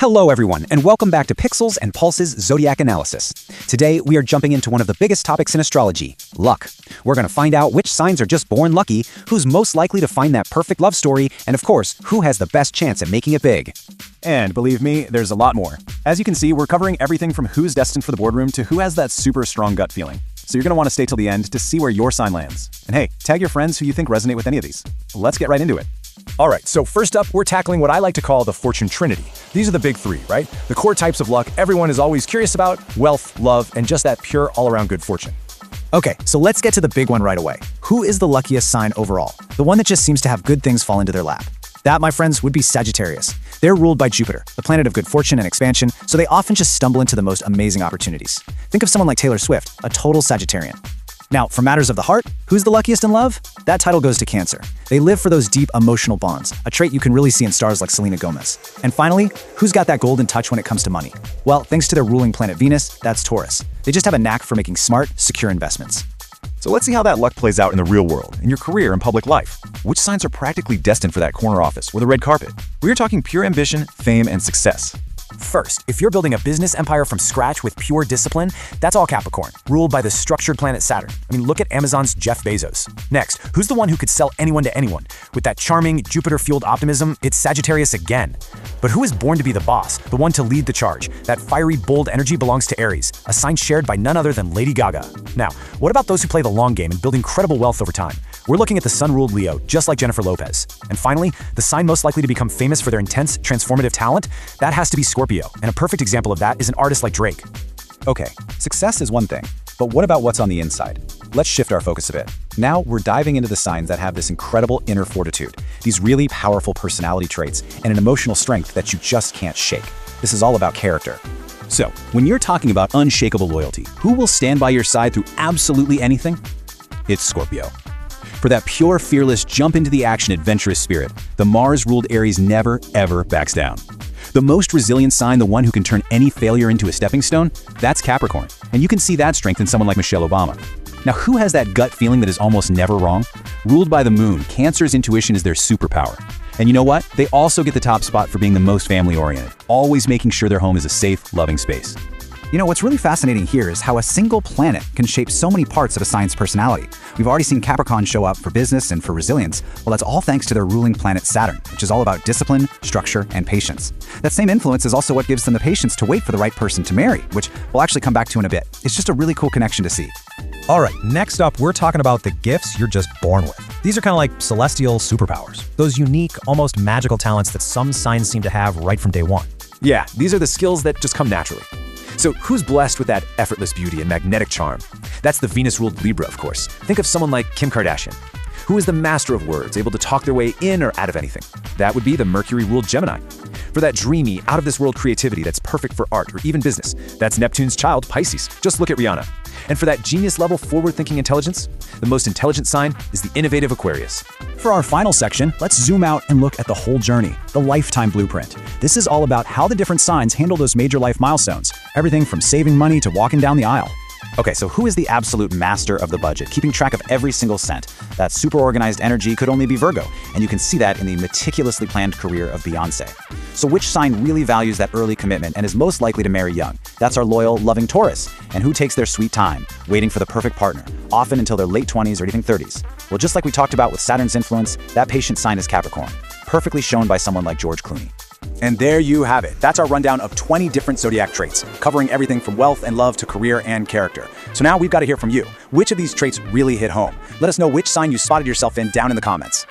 Hello everyone, and welcome back to Pixels and Pulse's Zodiac Analysis. Today, we are jumping into one of the biggest topics in astrology, luck. We're going to find out which signs are just born lucky, who's most likely to find that perfect love story, and of course, who has the best chance at making it big. And believe me, there's a lot more. As you can see, we're covering everything from who's destined for the boardroom to who has that super strong gut feeling. So you're going to want to stay till the end to see where your sign lands. And hey, tag your friends who you think resonate with any of these. Let's get right into it. Alright, so first up, we're tackling what I like to call the fortune trinity. These are the big three, right? The core types of luck everyone is always curious about: wealth, love, and just that pure all-around good fortune. Okay, so let's get to the big one right away. Who is the luckiest sign overall? The one that just seems to have good things fall into their lap. That, my friends, would be Sagittarius. They're ruled by Jupiter, the planet of good fortune and expansion, so they often just stumble into the most amazing opportunities. Think of someone like Taylor Swift, a total Sagittarian. Now, for matters of the heart, who's the luckiest in love? That title goes to Cancer. They live for those deep emotional bonds, a trait you can really see in stars like Selena Gomez. And finally, who's got that golden touch when it comes to money? Well, thanks to their ruling planet Venus, that's Taurus. They just have a knack for making smart, secure investments. So let's see how that luck plays out in the real world, in your career and public life. Which signs are practically destined for that corner office or the red carpet? We're talking pure ambition, fame, and success. First, if you're building a business empire from scratch with pure discipline, that's all Capricorn, ruled by the structured planet Saturn. Look at Amazon's Jeff Bezos. Next, who's the one who could sell anyone to anyone? With that charming, Jupiter-fueled optimism, it's Sagittarius again. But who is born to be the boss, the one to lead the charge? That fiery, bold energy belongs to Aries, a sign shared by none other than Lady Gaga. Now, what about those who play the long game and build incredible wealth over time? We're looking at the sun-ruled Leo, just like Jennifer Lopez. And finally, the sign most likely to become famous for their intense, transformative talent, that has to be Scorpio, and a perfect example of that is an artist like Drake. Okay, success is one thing, but what about what's on the inside? Let's shift our focus a bit. Now, we're diving into the signs that have this incredible inner fortitude, these really powerful personality traits, and an emotional strength that you just can't shake. This is all about character. So, when you're talking about unshakable loyalty, who will stand by your side through absolutely anything? It's Scorpio. For that pure, fearless, jump-into-the-action adventurous spirit, the Mars-ruled Aries never, ever backs down. The most resilient sign, the one who can turn any failure into a stepping stone, that's Capricorn. And you can see that strength in someone like Michelle Obama. Now, who has that gut feeling that is almost never wrong? Ruled by the moon, Cancer's intuition is their superpower. And you know what? They also get the top spot for being the most family-oriented, always making sure their home is a safe, loving space. You know, what's really fascinating here is how a single planet can shape so many parts of a sign's personality. We've already seen Capricorn show up for business and for resilience. Well, that's all thanks to their ruling planet Saturn, which is all about discipline, structure, and patience. That same influence is also what gives them the patience to wait for the right person to marry, which we'll actually come back to in a bit. It's just a really cool connection to see. Alright, next up, we're talking about the gifts you're just born with. These are kind of like celestial superpowers. Those unique, almost magical talents that some signs seem to have right from day one. Yeah, these are the skills that just come naturally. So who's blessed with that effortless beauty and magnetic charm? That's the Venus-ruled Libra, of course. Think of someone like Kim Kardashian. Who is the master of words, able to talk their way in or out of anything? That would be the Mercury-ruled Gemini. For that dreamy, out-of-this-world creativity that's perfect for art or even business, that's Neptune's child, Pisces. Just look at Rihanna. And for that genius-level forward-thinking intelligence, the most intelligent sign is the innovative Aquarius. For our final section, let's zoom out and look at the whole journey, the lifetime blueprint. This is all about how the different signs handle those major life milestones, everything from saving money to walking down the aisle. Okay, so who is the absolute master of the budget, keeping track of every single cent? That super organized energy could only be Virgo, and you can see that in the meticulously planned career of Beyoncé. So which sign really values that early commitment and is most likely to marry young? That's our loyal, loving Taurus. And who takes their sweet time, waiting for the perfect partner, often until their late 20s or even 30s? Well, just like we talked about with Saturn's influence, that patient sign is Capricorn, perfectly shown by someone like George Clooney. And there you have it. That's our rundown of 20 different zodiac traits, covering everything from wealth and love to career and character. So now we've got to hear from you. Which of these traits really hit home? Let us know which sign you spotted yourself in down in the comments.